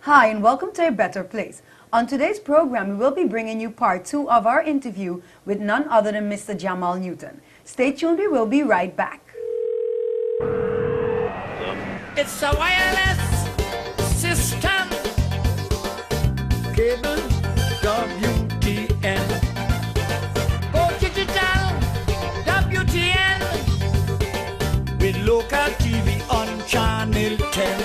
Hi, and welcome to A Better Place. On today's program, we will be bringing you part 2 of our interview with none other than Mr. Jamal Newton. Stay tuned, we will be right back. It's a wireless system. Cable WTN. Go digital WTN. With local TV on channel 10.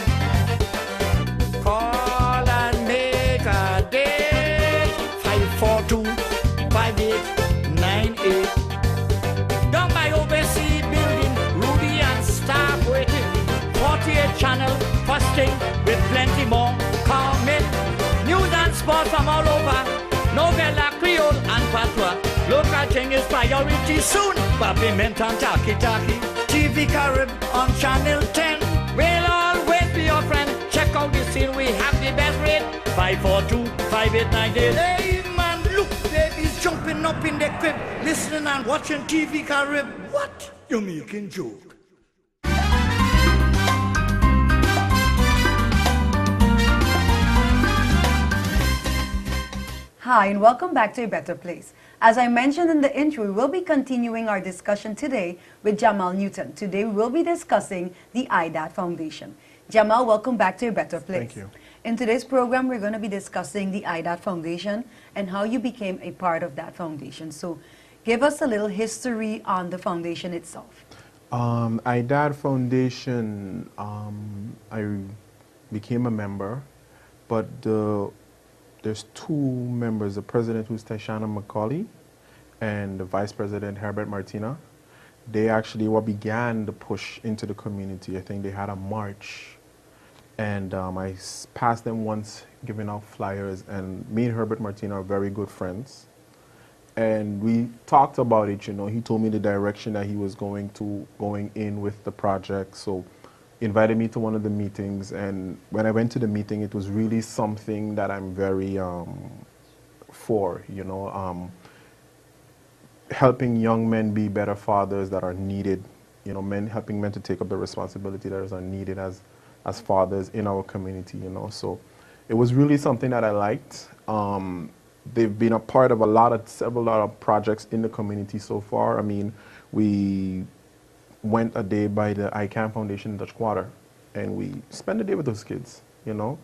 Call and make a date. 542-5898. Down by overseas building, Ruby and staff waiting. 48 channel, fasting with plenty more coming. News and sports from all over. Novella, Creole and Patois. Local thing is priority soon. Pavement and Taki-Taki. TV Carib on channel 10. We'll always be your friend. Check out the scene, we have the best rate. 542-5898. Hey man, look, babies jumping up in the crib, listening and watching TV Carib. What? You're making joke. Hi, and welcome back to A Better Place. As I mentioned in the intro, we will be continuing our discussion today with Jamal Newton. Today we will be discussing the iDAD Foundation. Jamal, welcome back to A Better Place. Thank you. In today's program, we're going to be discussing the iDAD Foundation and how you became a part of that foundation. So give us a little history on the foundation itself. iDAD Foundation, I became a member, but there's two members, the president, who's Tashana McCauley, and the vice president, Herbert Martina. They actually began the push into the community. I think they had a march, and I passed them once giving out flyers, and me and Herbert Martina are very good friends. And we talked about it, you know. He told me the direction that he was going in with the project, so invited me to one of the meetings, and when I went to the meeting, it was really something that I'm very for, you know, helping young men be better fathers that are needed, you know, helping men to take up the responsibility that are needed as fathers in our community, you know. So it was really something that I liked. They've been a part of several lot of projects in the community so far. I mean, we went a day by the ICANN Foundation in Dutch Quarter, and we spent the day with those kids, you know.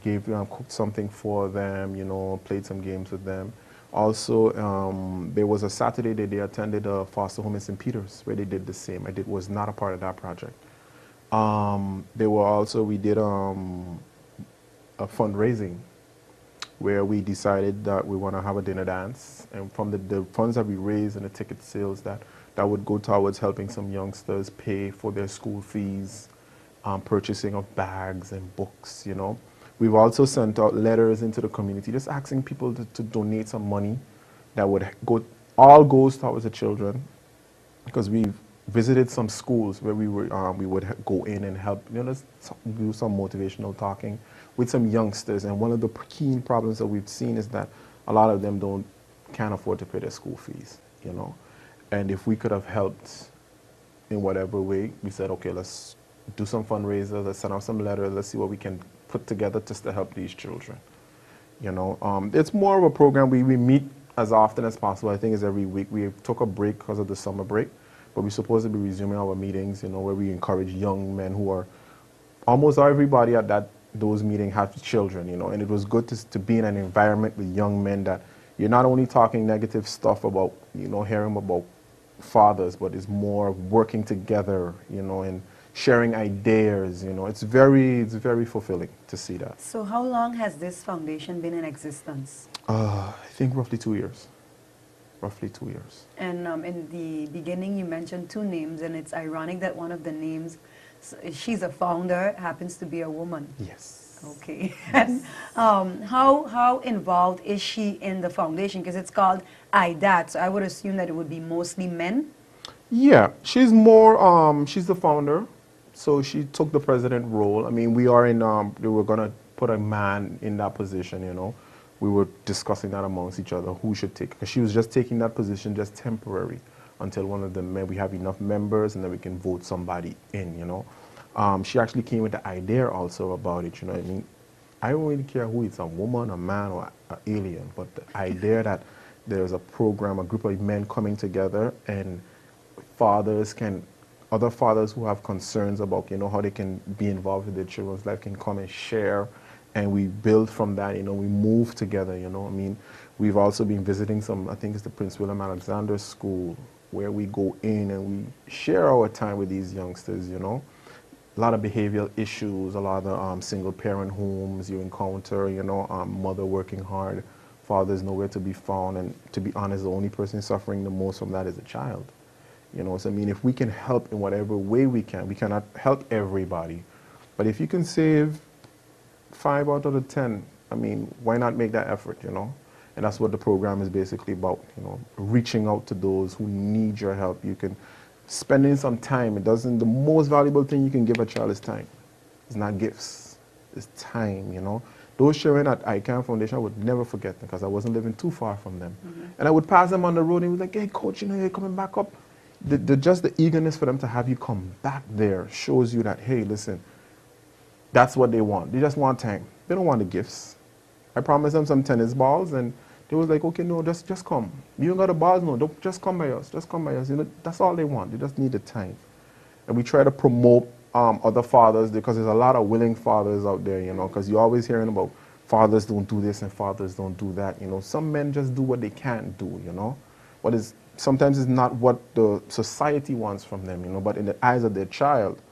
Cooked something for them, you know, played some games with them. Also, there was a Saturday that they attended a foster home in St. Peter's where they did the same. Was not a part of that project. We did a fundraising where we decided that we want to have a dinner dance, and from the funds that we raised and the ticket sales, that would go towards helping some youngsters pay for their school fees, purchasing of bags and books, you know. We've also sent out letters into the community just asking people to donate some money that would goes towards the children, because we've visited some schools where we would go in and help, you know, do some motivational talking with some youngsters. And one of the key problems that we've seen is that a lot of them can't afford to pay their school fees, you know. And if we could have helped in whatever way, we said, okay, let's do some fundraisers, let's send out some letters, let's see what we can put together just to help these children. You know, it's more of a program. We meet as often as possible. I think it's every week. We took a break because of the summer break, but we're supposed to be resuming our meetings, you know, where we encourage young men who are, almost everybody at those meetings have children, you know, and it was good to be in an environment with young men that you're not only talking negative stuff about, you know, hearing about fathers, but it's more working together, you know, and sharing ideas, you know. It's very fulfilling to see that. So how long has this foundation been in existence? I think roughly 2 years. Roughly 2 years. And in the beginning, you mentioned two names, and it's ironic that one of the names, she's a founder, happens to be a woman. Yes. Okay. And how involved is she in the foundation? Because it's called iDAD, so I would assume that it would be mostly men. Yeah, she's more, she's the founder, so she took the president role. I mean, we were going to put a man in that position, you know. We were discussing that amongst each other, who should take, because she was just taking that position just temporary until one of the men, we have enough members, and then we can vote somebody in, you know. She actually came with the idea also about it, you know what I mean? I don't really care who it's, a woman, a man, or an alien, but the idea that there's a program, a group of men coming together, and other fathers who have concerns about, how they can be involved with their children's life can come and share, and we build from that, we move together, I mean, we've also been visiting I think it's the Prince William Alexander School, where we go in and we share our time with these youngsters, A lot of behavioral issues, a lot of single parent homes you encounter, mother working hard, fathers nowhere to be found, and to be honest, the only person suffering the most from that is the child. So I mean, if we can help in whatever way we cannot help everybody, but if you can save 5 out of the 10, I mean, why not make that effort, And that's what the program is basically about, reaching out to those who need your help. You can spending some time. The most valuable thing you can give a child is time. It's not gifts, it's time, Those children at ICANN Foundation, I would never forget them because I wasn't living too far from them. And I would pass them on the road and he was like, hey coach, you're coming back up. Just the eagerness for them to have you come back there shows you that, hey, listen, that's what they want. They just want time. They don't want the gifts. I promised them some tennis balls and they was like, okay, no, just come. You don't got the balls? No, don't, just come by us. Just come by us. That's all they want. They just need the time. And we try to promote other fathers because there's a lot of willing fathers out there, because you're always hearing about fathers don't do this and fathers don't do that. Some men just do what they can't do, But sometimes it's not what the society wants from them, but in the eyes of their child,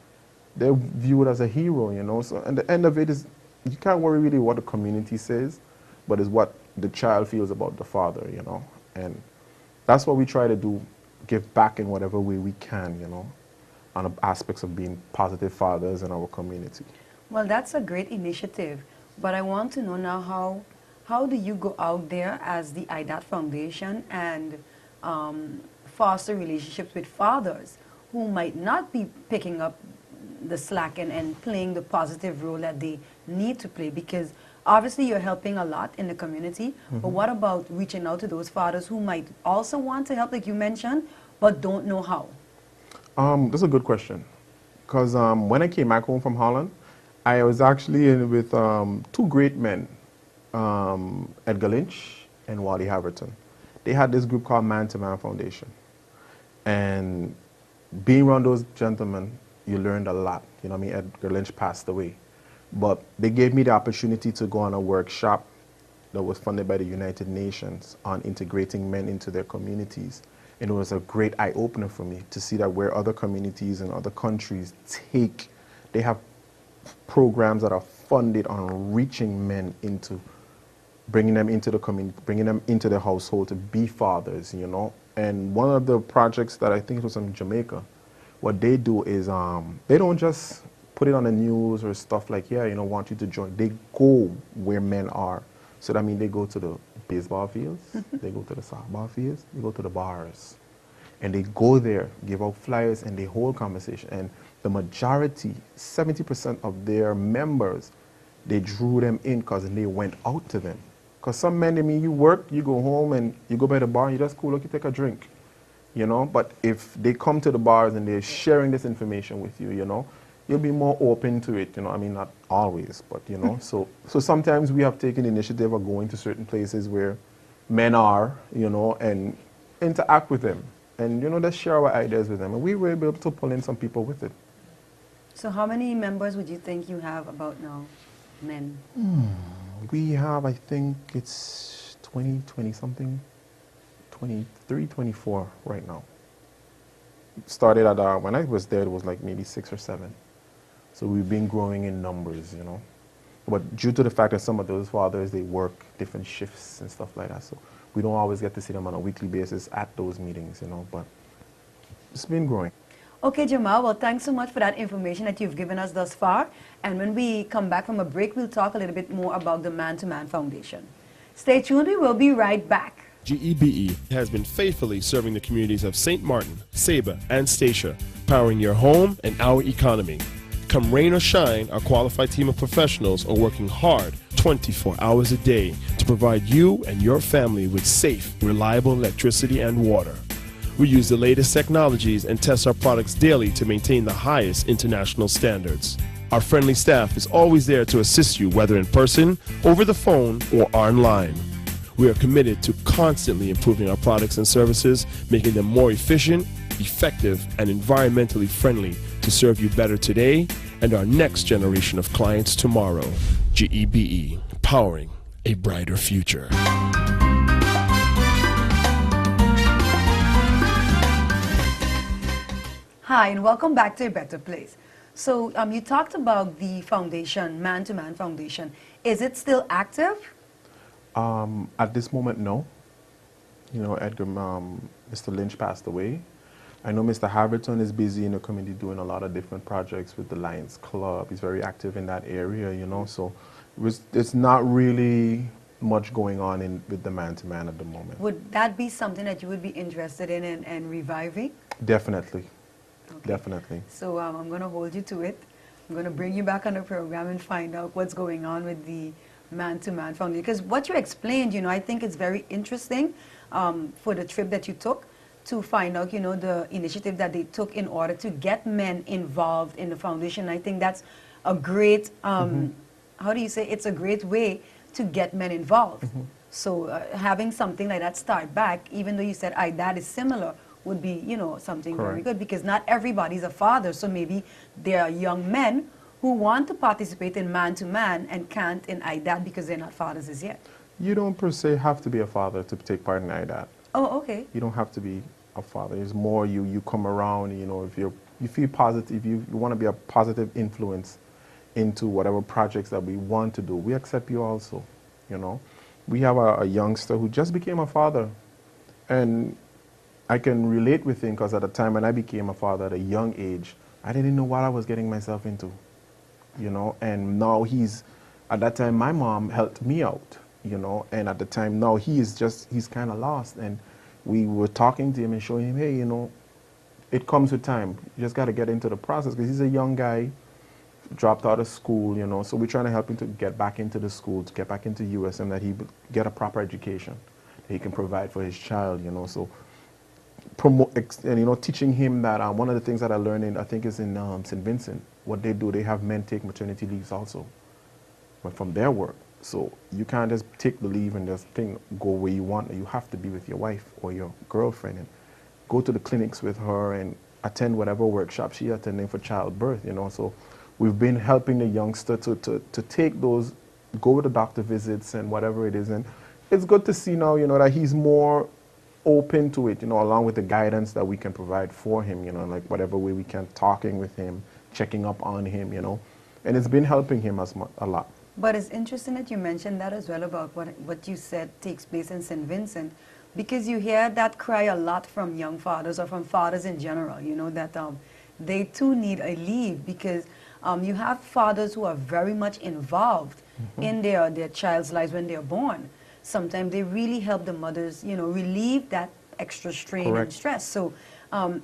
they're viewed as a hero, So at the end of it is, you can't worry really what the community says, but it's what the child feels about the father, And that's what we try to do, give back in whatever way we can, on the aspects of being positive fathers in our community. Well, that's a great initiative, but I want to know now how do you go out there as the iDAD Foundation and foster relationships with fathers who might not be picking up the slack and playing the positive role that they need to play, because obviously you're helping a lot in the community, but what about reaching out to those fathers who might also want to help, like you mentioned, but don't know how? That's a good question, because when I came back home from Holland, I was actually in with 2 great men, Edgar Lynch and Wally Haverton. They had this group called Man to Man Foundation. And being around those gentlemen, you learned a lot. Edgar Lynch passed away. But they gave me the opportunity to go on a workshop that was funded by the United Nations on integrating men into their communities. And it was a great eye-opener for me to see that where other communities and other countries they have programs that are funded on reaching men into bringing them into the community, bringing them into the household to be fathers, And one of the projects that I think it was in Jamaica, what they do is they don't just put it on the news or stuff like, want you to join. They go where men are. So that means they go to the baseball fields, they go to the softball fields, they go to the bars. And they go there, give out flyers, and they hold conversation. And the majority, 70% of their members, they drew them in because they went out to them. Because some men, you work, you go home, and you go by the bar, and you just cool, look, you take a drink, But if they come to the bars and they're sharing this information with you, you'll be more open to it, I mean, not always, but, So sometimes we have taken the initiative of going to certain places where men are, and interact with them. And, just share our ideas with them. And we were able to pull in some people with it. So how many members would you think you have about now, men? We have, I think it's 20-something, 23, 24 right now. Started at, when I was there, it was like maybe 6 or 7. So we've been growing in numbers, But due to the fact that some of those fathers, they work different shifts and stuff like that. So we don't always get to see them on a weekly basis at those meetings, But it's been growing. Okay, Jamal, well, thanks so much for that information that you've given us thus far. And when we come back from a break, we'll talk a little bit more about the Man to Man Foundation. Stay tuned, we will be right back. GEBE has been faithfully serving the communities of St. Martin, Saba, and Statia, powering your home and our economy. Come rain or shine, our qualified team of professionals are working hard 24 hours a day to provide you and your family with safe, reliable electricity and water. We use the latest technologies and test our products daily to maintain the highest international standards. Our friendly staff is always there to assist you, whether in person, over the phone, or online. We are committed to constantly improving our products and services, making them more efficient, effective, and environmentally friendly to serve you better today and our next generation of clients tomorrow. GEBE, powering a brighter future. Hi, and welcome back to A Better Place. So you talked about the foundation, Man-to-Man Foundation. Is it still active? At this moment, no. You know, Mr. Lynch passed away. I know Mr. Haverton is busy in the community doing a lot of different projects with the Lions Club. He's very active in that area, you know, so it's not really much going on with the Man-to-Man at the moment. Would that be something that you would be interested in and reviving? Definitely. Okay. Definitely. So I'm going to hold you to it. I'm going to bring you back on the program and find out what's going on with the Man-to-Man Foundation. Because what you explained, you know, I think it's very interesting for the trip that you took to find out, you know, the initiative that they took in order to get men involved in the foundation. I think that's a great, how do you say, it's a great way to get men involved. So having something like that start back, even though you said iDAD is similar, would be, you know, something very good, because not everybody's a father. So maybe there are young men who want to participate in Man-to-Man and can't in iDAD because they're not fathers as yet. You don't per se have to be a father to take part in iDAD. Oh, okay. You don't have to be a father. It's more you come around, you know, if you feel positive, you want to be a positive influence into whatever projects that we want to do, we accept you also, you know. We have a youngster who just became a father, and I can relate with him because at the time when I became a father at a young age, I didn't know what I was getting myself into, you know, and now at that time my mom helped me out, you know, and at the time now he's kind of lost, and we were talking to him and showing him, hey, you know, it comes with time. You just got to get into the process, because he's a young guy, dropped out of school, you know, so we're trying to help him to get back into the school, to get back into USM, that he get a proper education that he can provide for his child, you know. So and, you know, teaching him that one of the things that I learned I think is in St. Vincent, what they do, they have men take maternity leaves also, but from their work. So you can't just take the leave and just go where you want. You have to be with your wife or your girlfriend and go to the clinics with her and attend whatever workshop she's attending for childbirth, you know. So we've been helping the youngster to take those, go with the doctor visits and whatever it is. And it's good to see now, you know, that he's more open to it, you know, along with the guidance that we can provide for him, you know, like whatever way we can, talking with him, checking up on him, you know. And it's been helping him a lot. But it's interesting that you mentioned that as well, about what you said takes place in St. Vincent, because you hear that cry a lot from young fathers or from fathers in general, you know, that they too need a leave, because you have fathers who are very much involved in their child's lives when they're born. Sometimes they really help the mothers, you know, relieve that extra strain and stress. So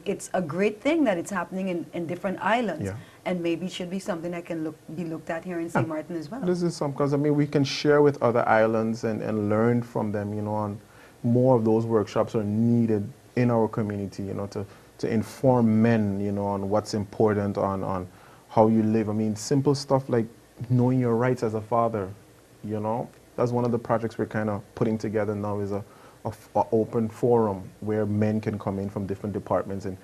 it's a great thing that it's happening in different islands. Yeah. And maybe it should be something that can be looked at here in St. Martin as well. This is because, I mean, we can share with other islands and learn from them, you know, on more of those workshops are needed in our community, you know, to inform men, you know, on what's important, on how you live. I mean, simple stuff like knowing your rights as a father, you know. That's one of the projects we're kind of putting together now, is a open forum where men can come in from different departments and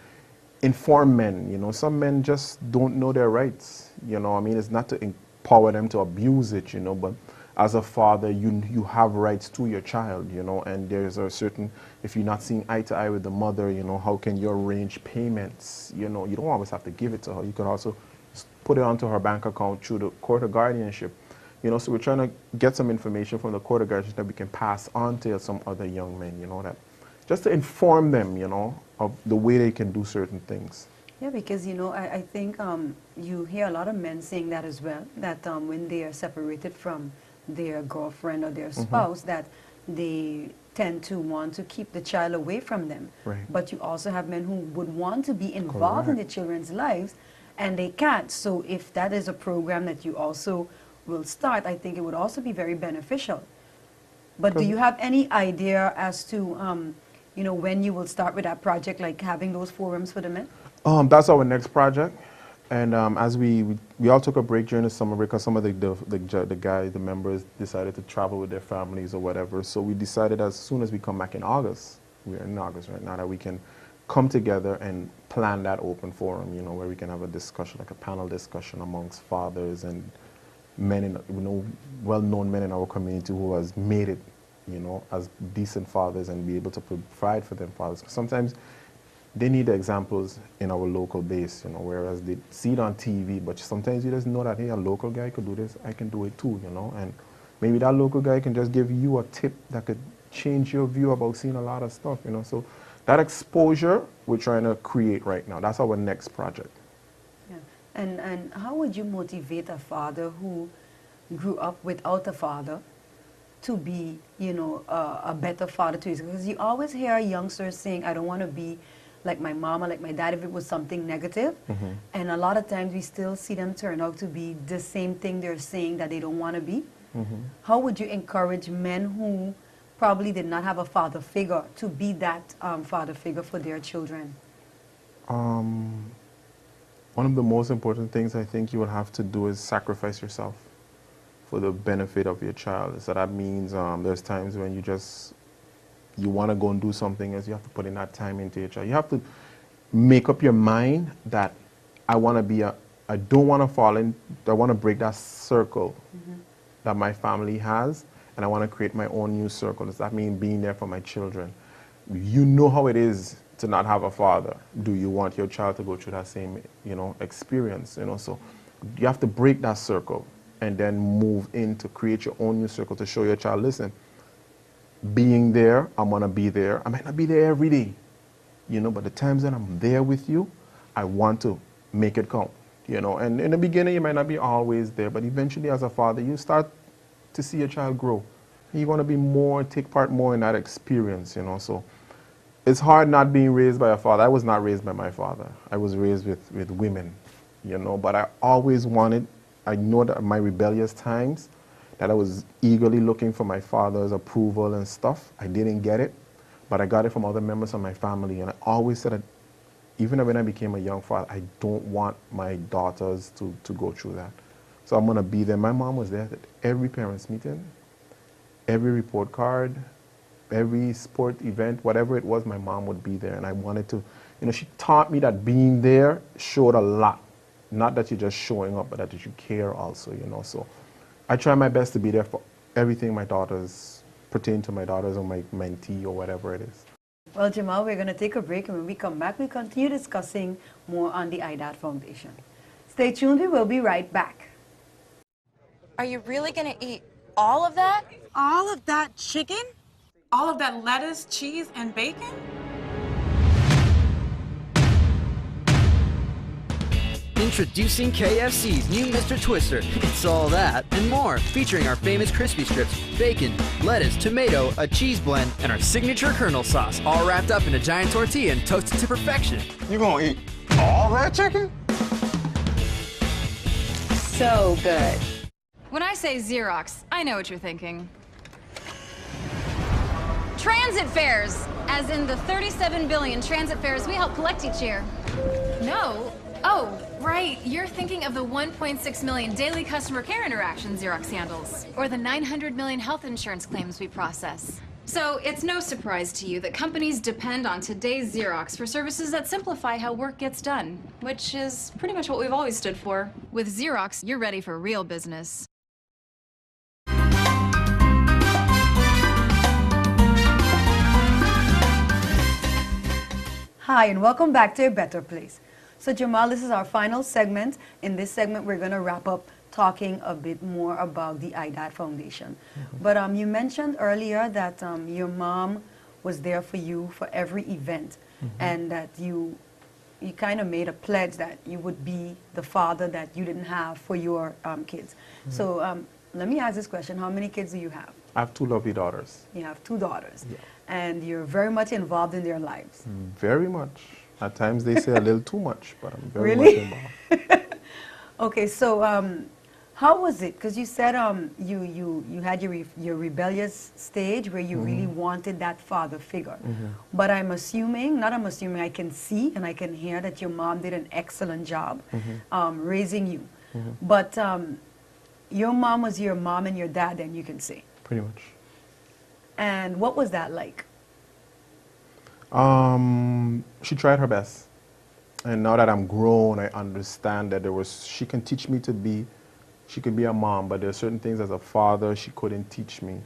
inform men, you know. Some men just don't know their rights, you know. I mean, it's not to empower them to abuse it, you know, but as a father, you have rights to your child, you know, and there's a certain, if you're not seeing eye to eye with the mother, you know, how can you arrange payments, you know. You don't always have to give it to her. You can also put it onto her bank account through the court of guardianship, you know. So we're trying to get some information from the court of guardianship that we can pass on to some other young men, you know, that just to inform them, you know, of the way they can do certain things. Yeah, because, you know, I think you hear a lot of men saying that as well, that when they are separated from their girlfriend or their spouse, that they tend to want to keep the child away from them. Right. But you also have men who would want to be involved in the children's lives, and they can't. So if that is a program that you also will start, I think it would also be very beneficial. But do you have any idea as to you know, when you will start with that project, like having those forums for the men? That's our next project. And as we all took a break during the summer because some of the members decided to travel with their families or whatever. So we decided as soon as we come back in August, we're in August right now, that we can come together and plan that open forum, you know, where we can have a discussion, like a panel discussion amongst fathers and men, well-known men in our community who has made it, you know, as decent fathers and be able to provide for them fathers. 'Cause sometimes they need examples in our local base, you know, whereas they see it on TV, but sometimes you just know that, hey, a local guy could do this, I can do it too, you know, and maybe that local guy can just give you a tip that could change your view about seeing a lot of stuff, you know. So that exposure we're trying to create right now. That's our next project. Yeah. And how would you motivate a father who grew up without a father to be, you know, a better father to his? Because you always hear youngsters saying, I don't want to be like my mom or like my dad if it was something negative. Mm-hmm. And a lot of times we still see them turn out to be the same thing they're saying that they don't want to be. Mm-hmm. How would you encourage men who probably did not have a father figure to be that father figure for their children? One of the most important things I think you will have to do is sacrifice yourself for the benefit of your child. So that means there's times when you want to go and do something else, you have to put in that time into your child. You have to make up your mind that I don't want to fall in, I want to break that circle that my family has, and I want to create my own new circle. Does that mean being there for my children? You know how it is to not have a father. Do you want your child to go through that same, you know, experience? You know, so you have to break that circle and then move in to create your own new circle to show your child, listen, being there, I'm gonna be there. I might not be there every day, you know, but the times that I'm there with you, I want to make it count, you know. And in the beginning, you might not be always there, but eventually as a father, you start to see your child grow. You want to take part more in that experience, you know. So it's hard not being raised by a father. I was not raised by my father. I was raised with women, you know, but I always wanted, I know that my rebellious times, that I was eagerly looking for my father's approval and stuff. I didn't get it, but I got it from other members of my family. And I always said that even when I became a young father, I don't want my daughters to go through that. So I'm gonna be there. My mom was there at every parents' meeting, every report card, every sport event, whatever it was, my mom would be there. And I wanted to, you know, she taught me that being there showed a lot. Not that you're just showing up, but that you care also, you know. So I try my best to be there for everything my daughters, pertain to my daughters or my mentee or whatever it is. Well, Jamal, we're going to take a break, and when we come back, we continue discussing more on the iDAD Foundation. Stay tuned, we will be right back. Are you really going to eat all of that? All of that chicken? All of that lettuce, cheese, and bacon? Introducing KFC's new Mr. Twister. It's all that and more, featuring our famous crispy strips, bacon, lettuce, tomato, a cheese blend, and our signature Colonel sauce, all wrapped up in a giant tortilla and toasted to perfection. You gonna eat all that chicken? So good. When I say Xerox, I know what you're thinking. Transit fares, as in the 37 billion transit fares we help collect each year. No. Oh, right. You're thinking of the 1.6 million daily customer care interactions Xerox handles, or the 900 million health insurance claims we process. So it's no surprise to you that companies depend on today's Xerox for services that simplify how work gets done, which is pretty much what we've always stood for. With Xerox, you're ready for real business. Hi, and welcome back to A Better Place. So Jamal, this is our final segment. In this segment, we're going to wrap up talking a bit more about the iDAD Foundation. But you mentioned earlier that your mom was there for you for every event, and that you kind of made a pledge that you would be the father that you didn't have for your kids. So let me ask this question. How many kids do you have? I have 2 lovely daughters. You have 2 daughters. Yeah. And you're very much involved in their lives. Very much. At times they say a little too much, but I'm very Really? much involved. Okay, so How was it? Because you said you had your rebellious stage where you really wanted that father figure. But I'm assuming, I can see and I can hear that your mom did an excellent job raising you. But your mom was your mom and your dad, then you can say. Pretty much. And what was that like? She tried her best. And now that I'm grown, I understand that she can teach me she could be a mom, but there are certain things as a father she couldn't teach me.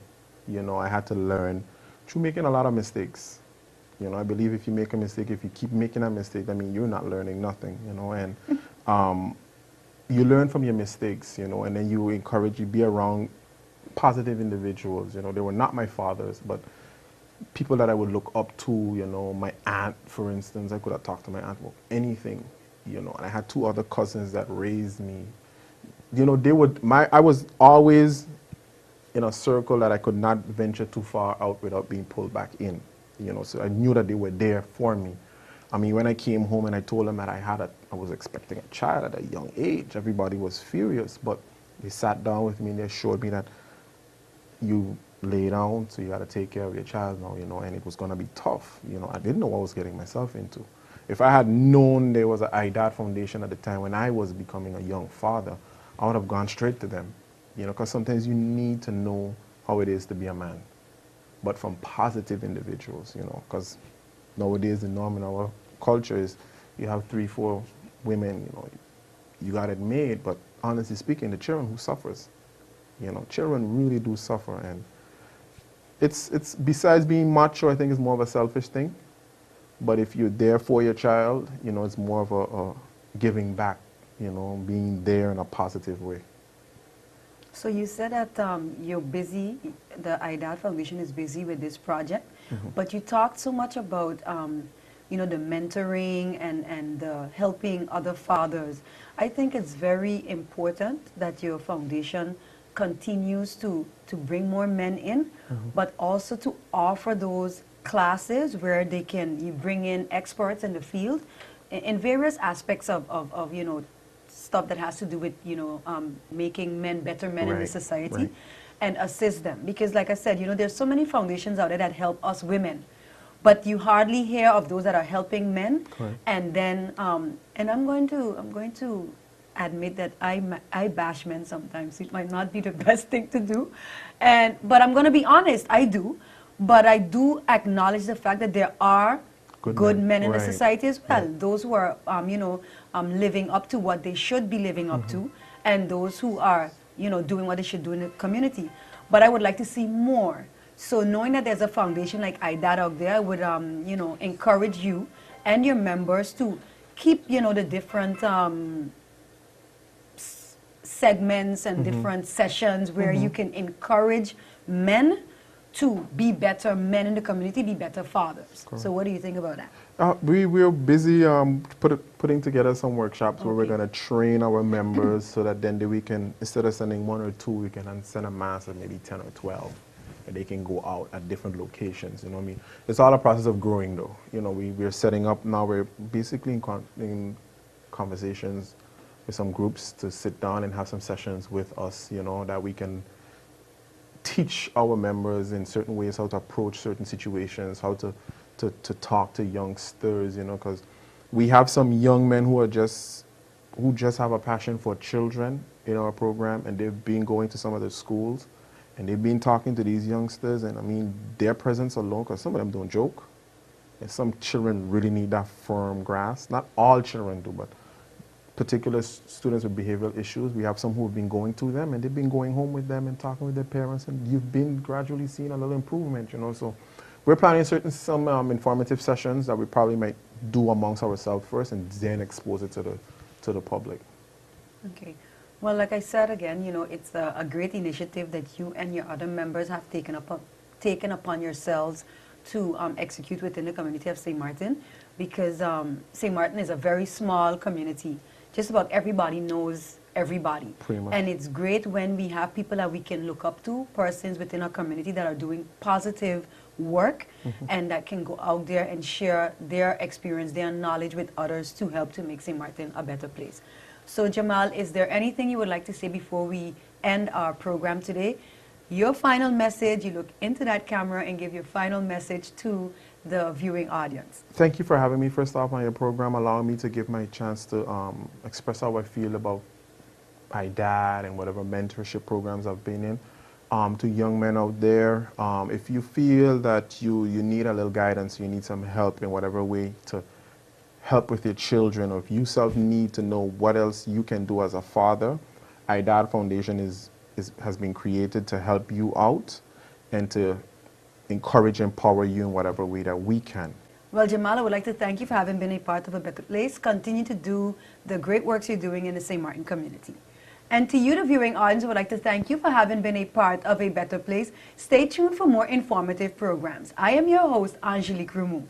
You know, I had to learn through making a lot of mistakes. You know, I believe if you make a mistake, if you keep making a mistake, I mean, you're not learning nothing, you know, and you learn from your mistakes, you know, and then you be around positive individuals. You know, they were not my fathers, but people that I would look up to, you know, my aunt, for instance. I could have talked to my aunt about anything, you know, and I had 2 other cousins that raised me. You know, I was always in a circle that I could not venture too far out without being pulled back in, you know, so I knew that they were there for me. I mean, when I came home and I told them that I was expecting a child at a young age, everybody was furious, but they sat down with me and they showed me that you lay down, so you got to take care of your child now, you know, and it was going to be tough. You know, I didn't know what I was getting myself into. If I had known there was an iDAD foundation at the time when I was becoming a young father, I would have gone straight to them, you know, because sometimes you need to know how it is to be a man, but from positive individuals, you know, because nowadays the norm in our culture is you have 3, 4 women, you know, you got it made, but honestly speaking, the children who suffers, you know, children really do suffer, and it's besides being macho, I think it's more of a selfish thing, but if you're there for your child, you know, it's more of a giving back. You know, being there in a positive way. So you said that you're busy, the iDAD Foundation is busy with this project, but you talked so much about, you know, the mentoring and the helping other fathers. I think it's very important that your foundation continues to bring more men in, but also to offer those classes where you bring in experts in the field in various aspects of you know, stuff that has to do with, you know, making men better men in the society and assist them. Because like I said, you know, there's so many foundations out there that help us women, but you hardly hear of those that are helping men. And then, and I'm going to admit that I bash men sometimes. It might not be the best thing to do, but I'm going to be honest, I do. But I do acknowledge the fact that there are good men in the society as well. Those who are, you know, living up to what they should be living up to, and those who are, you know, doing what they should do in the community. But I would like to see more. So knowing that there's a foundation like iDAD out there, I would, you know, encourage you and your members to keep, you know, the different segments and different sessions where you can encourage men to be better men in the community, be better fathers. So what do you think about that? We're busy putting together some workshops where we're going to train our members so that then we can, instead of sending 1 or 2, we can send a mass of maybe 10 or 12. And they can go out at different locations, you know what I mean? It's all a process of growing though. You know, we're setting up now, we're basically in conversations with some groups to sit down and have some sessions with us, you know, that we can teach our members in certain ways how to approach certain situations, how to talk to youngsters, you know, because we have some young men who just have a passion for children in our program, and they've been going to some of the schools, and they've been talking to these youngsters, and I mean, their presence alone, because some of them don't joke, and some children really need that firm grasp. Not all children do, but particular students with behavioral issues, we have some who have been going to them, and they've been going home with them and talking with their parents, and you've been gradually seeing a little improvement, you know. So we're planning some informative sessions that we probably might do amongst ourselves first, and then expose it to the public. Okay. Well, like I said again, you know, it's a great initiative that you and your other members have taken upon yourselves to execute within the community of St. Martin, because St. Martin is a very small community. Just about everybody knows everybody. Pretty much. And it's great when we have people that we can look up to, persons within our community that are doing positive work and that can go out there and share their experience, their knowledge with others to help to make St. Martin a better place. So Jamal, is there anything you would like to say before we end our program today? Your final message, you look into that camera and give your final message to the viewing audience. Thank you for having me first off on your program, allowing me to give my chance to express how I feel about iDAD and whatever mentorship programs I've been in. To young men out there, if you feel that you need a little guidance, you need some help in whatever way to help with your children, or if you self need to know what else you can do as a father, iDAD Foundation has been created to help you out and to encourage and empower you in whatever way that we can. Well, Jamal, I would like to thank you for having been a part of A Better Place. Continue to do the great works you're doing in the St. Martin community. And to you, the viewing audience, I would like to thank you for having been a part of A Better Place. Stay tuned for more informative programs. I am your host, Angelique Romou.